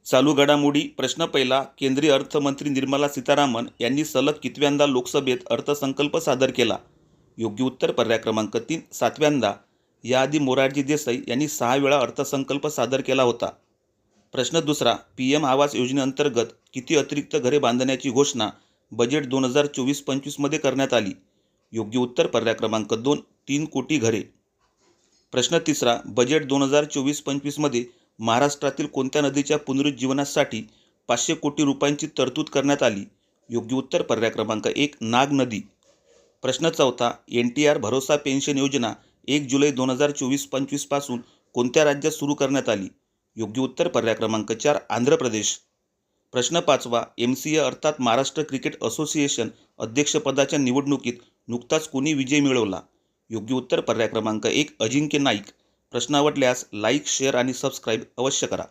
चालू घडामोडी. प्रश्न पहिला. केंद्रीय अर्थमंत्री निर्मला सीतारामन यांनी सलग कितव्यांदा लोकसभेत अर्थसंकल्प सादर केला? योग्य उत्तर पर्याय क्रमांक 3, 7व्यांदा. याआधी मोरारजी देसाई यांनी 6 वेळा अर्थसंकल्प सादर केला होता. प्रश्न दुसरा. PM आवास योजनेअंतर्गत किती अतिरिक्त घरे बांधण्याची घोषणा बजेट 2024-25 मध्ये करण्यात आली? योग्य उत्तर पर्याय क्रमांक 2, 3 कोटी घरे. प्रश्न तिसरा. बजेट 2024-25 मध्ये महाराष्ट्रातील कोणत्या नदीच्या पुनरुज्जीवनासाठी 500 कोटी रुपयांची तरतूद करण्यात आली? योग्य उत्तर पर्याय क्रमांक 1, नाग नदी. प्रश्न चौथा. NTR भरोसा पेन्शन योजना 1 जुलै 2024-25 पासून कोणत्या राज्यात सुरू करण्यात आली? योग्य उत्तर पर्याय क्रमांक 4, आंध्र प्रदेश. प्रश्न पाचवा. MCA अर्थात महाराष्ट्र क्रिकेट असोसिएशन अध्यक्षपदाच्या निवडणुकीत नुकताच कोणी विजय मिळवला? योग्य उत्तर पर्याय क्रमांक 1, अजिंक्य नाईक. प्रश्न आवडल्यास लाईक, शेअर आणि सबस्क्राईब अवश्य करा.